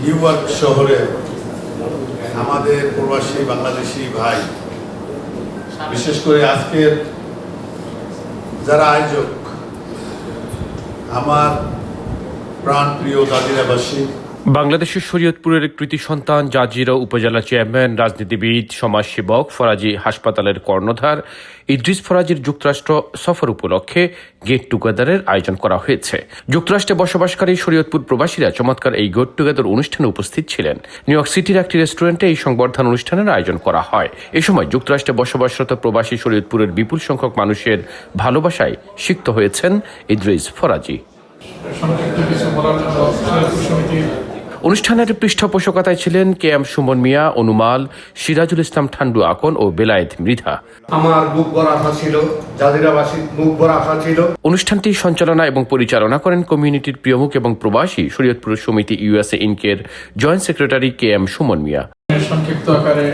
New York শহরে আমাদের প্রবাসী বাংলাদেশি ভাই, বিশেষ করে আজকের যারা আয়োজক, আমার প্রাণপ্রিয় জাজিরাবাসী, বাংলাদেশের শরীয়তপুরের কৃতি সন্তান জাজিরা উপজেলা চেয়ারম্যান, রাজনীতিবিদ, সমাজসেবক ফরাজি হাসপাতালের কর্ণধার ইদ্রিস ফরাজির যুক্তরাষ্ট্র সফর উপলক্ষে গেট টুগেদারের আয়োজন করা হয়েছে। যুক্তরাষ্ট্রে বসবাসকারী শরীয়তপুর প্রবাসীরা চমৎকার এই গেট টুগেদার অনুষ্ঠানে উপস্থিত ছিলেন। নিউ ইয়র্ক সিটির একটি রেস্টুরেন্টে এই সংবর্ধনা অনুষ্ঠানের আয়োজন করা হয়। এ সময় যুক্তরাষ্ট্রে বসবাসরত প্রবাসী শরীয়তপুরের বিপুল সংখ্যক মানুষের ভালোবাসায় সিক্ত হয়েছেন ইদ্রিস ফরাজি। অনুষ্ঠানের পৃষ্ঠপোষকতায় ছিলেন KM সুমন মিয়া, অনুমাল, সিরাজুল ইসলাম ঠান্ডু আকন ও বেলায়েত মৃধা। আমার বুক ভরা আশা ছিল, জাজিরাবাসীর বুক ভরা আশা ছিল। অনুষ্ঠানটি সঞ্চালনা এবং পরিচালনা করেন কমিউনিটির প্রিয়মুখ এবং প্রবাসী শরীয়তপুর সমিতি USA ইনকের joint secretary KM Sumon Mia. সংক্ষিপ্ত আকারে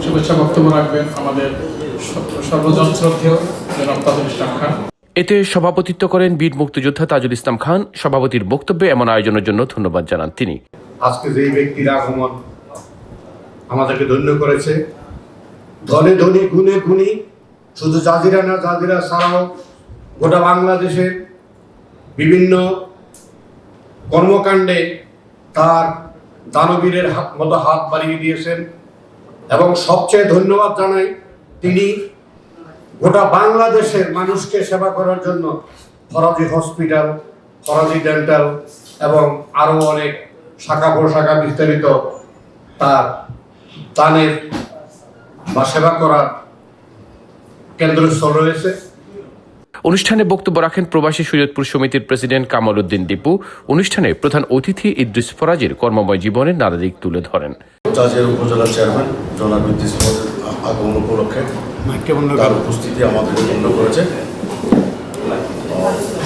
শুভেচ্ছা বক্তব্য রাখবেন আমাদের সর্বজন শ্রদ্ধেয় জনাব তাজুল ইসলাম খান। এতে সভাপতিত্ব করেন বীর মুক্তিযোদ্ধা তাজুল ইসলাম খান। সভাপতির বক্তব্যে এমন আয়োজনের জন্য ধন্যবাদ জানান তিনি। আজকে যেই ব্যক্তির আগমন আমাদেরকে ধন্য করেছে, ধনে ধনী গুণে গুণী, শুধু জাজিরা না, জাজিরা ছাড়াও গোটা বাংলাদেশের বিভিন্ন কর্মকাণ্ডে তার দানবীরের মতো হাত বাড়িয়ে দিয়েছেন। এবং সবচেয়ে ধন্যবাদ জানাই তিনি গোটা বাংলাদেশের মানুষকে সেবা করার জন্য ফরাজি হসপিটাল, ফরাজি ডেন্টাল এবং আরও অনেক শাখা প্রশাখা বিস্তারিত তার দানের বা সেবা করার কেন্দ্রস্থল রয়েছে। অনুষ্ঠানে বক্তব্য রাখেন প্রবাসী শরীয়তপুর সমিতির প্রেসিডেন্ট কামাল উদ্দিন দীপু। অনুষ্ঠানে প্রধান অতিথি ইদ্রিস ফরাজির কর্মময় জীবনের নানা দিক তুলে ধরেন। জাজিরা উপজেলা চেয়ারম্যান জনাব ইদ্রিস ফরাজির আগমন উপলক্ষে তার উপস্থিতি আমাদের ধন্য করেছে।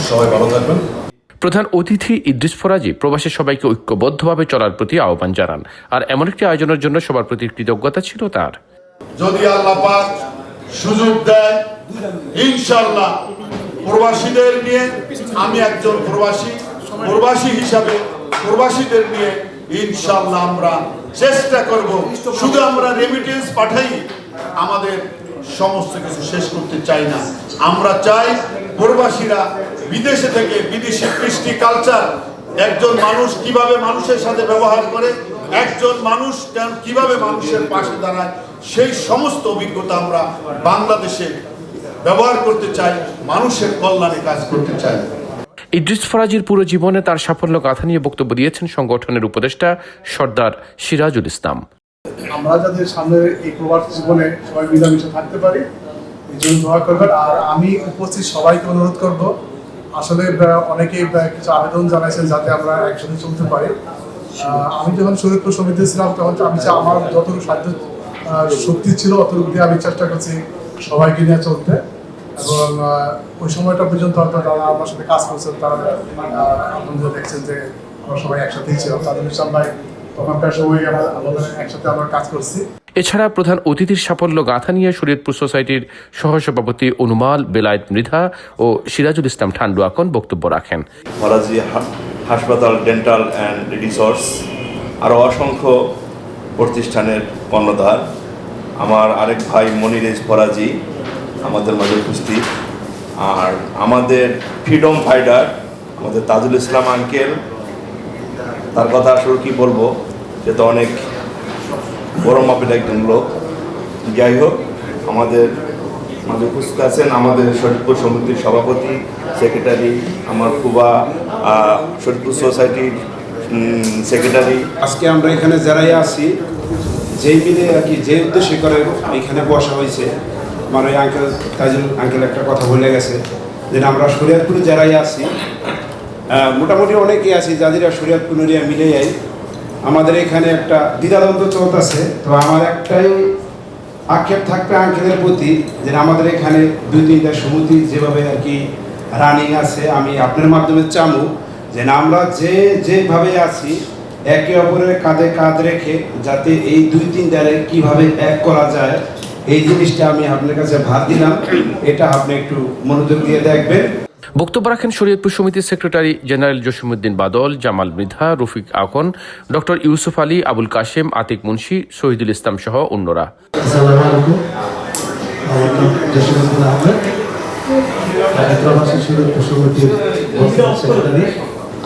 সবাই ভালো থাকবেন। প্রধান অতিথি ইদ্রিস ফরাজি প্রবাসী সবাইকে ঐক্যবদ্ধভাবে চলার প্রতি আহ্বান জানান। আর এমন একটি আয়োজনের জন্য সবার প্রতি কৃতজ্ঞতা ছিল তার। যদি আল্লাহ পাক সুযোগ দেয়, ইনশাআল্লাহ প্রবাসীদের নিয়ে, আমি একজন প্রবাসী হিসাবে প্রবাসীদের নিয়ে ইনশাআল্লাহ আমরা চেষ্টা করব। শুধু আমরা রেমিটেন্স পাঠাই আমাদের সমস্ত কিছু শেষ করতে চাই না। আমরা চাই প্রবাসীরা বিদেশে থেকে বিদেশি কৃষ্টি কালচার, একজন মানুষ কিভাবে মানুষের সাথে ব্যবহার করে, একজন মানুষ কিভাবে মানুষের পাশে দাঁড়ায়, সেই সমস্ত অভিজ্ঞতা আমরা বাংলাদেশে ব্যবহার করতে চাই, মানুষের কল্যাণে কাজ করতে চাই। ইদ্রিস ফরাজির পুরো জীবনে তার সাফল্য গাথা নিয়ে বক্তব্য দিয়েছেন সংগঠনের উপদেষ্টা সর্দার সিরাজুল ইসলাম। আমরা যাদের সামনে এই প্রবাসী জীবনে সবাই মিলামিশে থাকতে পারি, এই জন্য দোয়া করবেন। আর আমি উপস্থিত সবাইকে অনুরোধ করব, আসলে অনেকেই কিছু আবেদন জানাইছেন যাতে আমরা একসাথে চলতে পারি। আমি যখন শরীয়তপুর সমিতি ছিলাম তখন আমি আমার যতটুকু সাধ্য শক্তি ছিল অতটুকু দিয়ে আমি চেষ্টা করছি সবাইকে নিয়ে চলতে। এবং ওই সময়টা পর্যন্ত হয়তো তারা আমার সাথে কাজ করছেন, তারা আপনারা দেখছেন যে আমরা সবাই একসাথেই ছিলাম। তাদের ইসলাম ভাই তখনকার সময় আমাদের একসাথে আমরা কাজ করছি। এছাড়া প্রধান অতিথির সাফল্য গাথা নিয়ে শরীয়তপুর সোসাইটির সহসভাপতি অনুমাল, বেলায়েত মৃধা ও সিরাজুল ইসলাম ঠান্ডু আকন বক্তব্য রাখেন। ফরাজি হাসপাতাল, ডেন্টাল অ্যান্ড রিসোর্স, আরও অসংখ্য প্রতিষ্ঠানের কর্ণধার আমার আরেক ভাই মনিরেজ ফরাজি আমাদের মাঝে উপস্থিত। আর আমাদের ফ্রিডম ফাইটার আমাদের তাজুল ইসলাম আঙ্কেল, তার কথা আসলে কী বলবো, সে তো অনেক বড় মাপের একজন লোক। যাই হোক, আমাদের মাঝে উপস্থিত আছেন আমাদের শরীয়তপুর সমিতির সভাপতি, সেক্রেটারি, আমার ফুবা শরীয়তপুর সোসাইটির সেক্রেটারি। আজকে আমরা এখানে যারাই আছি, যেই মিলে আর কি যে উদ্দেশ্যে করে এখানে বসা হয়েছে, আমার ওই আঙ্কেল তাজুল আঙ্কেল একটা কথা বলে গেছে যে আমরা শরীয়তপুরে যারাই আছি, মোটামুটি অনেকেই আছি জাজিরা শরীয়তপুর এরিয়া মিলে যাই। আমাদের এখানে একটা দ্বিধাদ্বন্দ্ব চলতেছে। তো আমার একটাই আক্ষেপ থাকবে আঙ্কেলের প্রতি যে আমাদের এখানে 2-3টা সমিতি যেভাবে আর কি রানিং আছে, আমি আপনার মাধ্যমে চামু যে আমরা যেভাবে আছি একে অপরের কাঁধে কাঁধ রেখে যাতে এই 2-3 দ্বারে কীভাবে এক করা যায়, এই জিনিসটা আমি আপনার কাছে ভার দিলাম। এটা আপনি একটু মনোযোগ দিয়ে দেখবেন। বক্তব্য রাখেন শরীয়তপুর সমিতির সেক্রেটারি জেনারেল জসিমউদ্দিন বাদল, জামাল মৃধা, রফিক আকন, ডক্টর ইউসুফ আলী, আবুল কাশেম, আতিক মুন্সি, শহীদুল ইসলাম সহ অন্যরা। আসসালামু আলাইকুম। আমার নাম জসিমউদ্দিন আহমেদ, প্রবাসী শরীয়তপুর সমিতির সেক্রেটারি।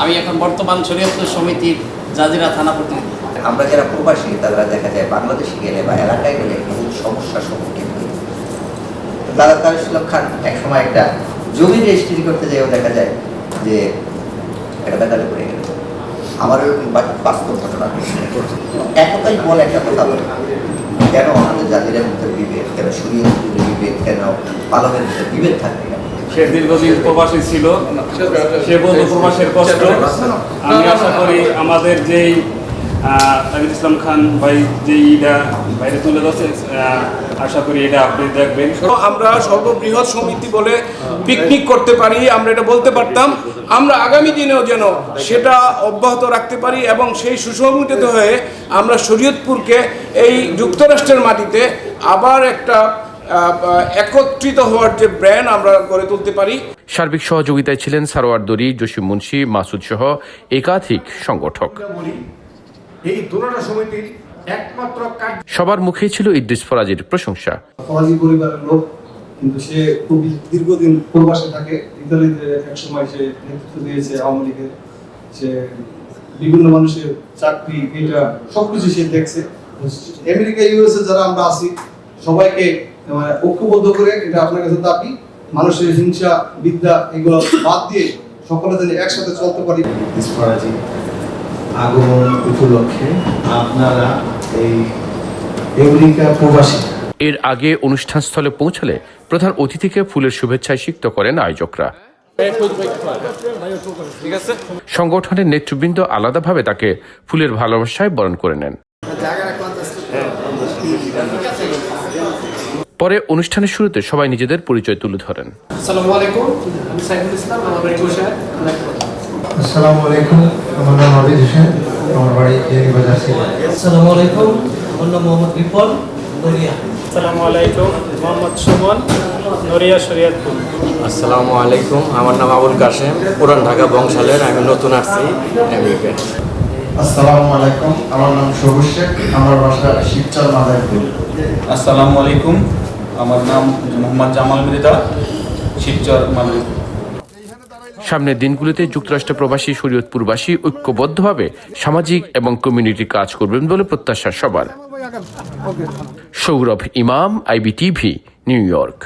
আমি এখন বর্তমান শরীয়তপুর সমিতির জাজিরা থানা প্রতিনিধি। আমরা যারা প্রবাসী তারা দেখা যায় বাংলাদেশে গেলে বা এলাকায় গেলে বহু সমস্যার সম্মুখীন হই। দাদা তারিফুল্লাহ খান একসময় একটা জমি রেজিস্ট্রি করতে যেয়েও দেখা যায় যে একটা বেতালে পড়ে গেল। আমার এরকম বাস্তব ঘটনা এতটাই বলে একটা কথা বলে, কেন আমাদের জাতির মধ্যে বিভেদ, কেন শরীয়তের বিভেদ, কেন পালনের মধ্যে বিভেদ থাকবে না? সে দীর্ঘদিন প্রবাসী ছিল, সে বলতো প্রবাসের কষ্ট। আমি আশা করি আমাদের যেই তাহিদ ইসলাম খান ভাই যে ইটা বাইরে তুলে ধরছে, আশা করি এটা আপনি দেখবেন। আমরা সর্ববৃহৎ সমিতি বলে পিকনিক করতে পারি, আমরা এটা বলতে পারতাম। আমরা আগামী দিনেও যেন সেটা অব্যাহত রাখতে পারি এবং সেই সুসংগঠিত হয়ে আমরা শরীয়তপুরকে এই যুক্তরাষ্ট্রের মাটিতে আবার একটা একত্রিত হওয়ার যে ব্র্যান্ড আমরা গড়ে তুলতে পারি। সার্বিক সহযোগিতায় ছিলেন সারোয়ার দরি, জসিম মুন্সি, মাসুদ সহ একাধিক সংগঠক। এই দুটো সমিতির একমাত্র কাজ সবার মুখেই ছিল ইদ্রিস ফরাজীর প্রশংসা। ফরাজি পরিবারের লোক, কিন্তু সে খুব দীর্ঘদিন প্রবাসে থাকে। ইতালিতে এক সময় সে নেতৃত্ব দিয়েছে আওয়ামী লীগের। সে বিভিন্ন মানুষের চাকরি, এটা সবকিছু সে দেখছে। আমেরিকা, ইউএসএ যারা আমরা আছি সবাইকে ঐক্যবদ্ধ করে, এটা আপনার কাছে দাবি, মানুষের হিংসা বিদ্যা এগুলো বাদ দিয়ে সকলে যেন একসাথে চলতে পারি। ইদ্রিস ফরাজি আগমন উপলক্ষে আপনারা এই আমেরিকা প্রবাসী। এর আগে অনুষ্ঠানস্থলে পৌঁছালে প্রধান অতিথিকে ফুলের শুভেচ্ছায় সিক্ত করেন আয়োজকরা। সংগঠনের নেতৃবৃন্দ আলাদাভাবে তাকে ফুলের ভালোবাসায় বরণ করে নেন। পরে অনুষ্ঠানের শুরুতে সবাই নিজেদের পরিচয় তুলে ধরেন। আসসালামু আলাইকুম, আমি সাইফুল ইসলাম, আমার বাড়ি বরিশাল। আসসালামু আলাইকুম, আমার নাম আবিদ হোসেন, আমার বাড়ি জেনিবাজার সিলেট। আসসালামু আলাইকুম, আমার নাম মোহাম্মদ বিপন, নড়িয়া। আসসালামু আলাইকুম, মোহাম্মদ সুমন, নড়িয়া শরীয়তপুর। আসসালামু আলাইকুম, আমার নাম আবুল কাশেম, পুরান ঢাকা বংশালের, আমি নতুন আসছি আমেরিকায়। আসসালামু আলাইকুম, আমার নাম সবুজ শেখ, আমার বাসা শিবচর মাদারীপুর। আসসালামু আলাইকুম, আমার নাম মোহাম্মদ জামাল মৃধা, শিবচর মাদারীপুর। সামনের দিনগুলিতে যুক্তরাষ্ট্র প্রবাসী শরীয়তপুরবাসী ঐক্যবদ্ধভাবে সামাজিক এবং কমিউনিটি কাজ করবেন বলে প্রত্যাশা সবার। সৌরভ ইমাম, IBTV, নিউ ইয়র্ক।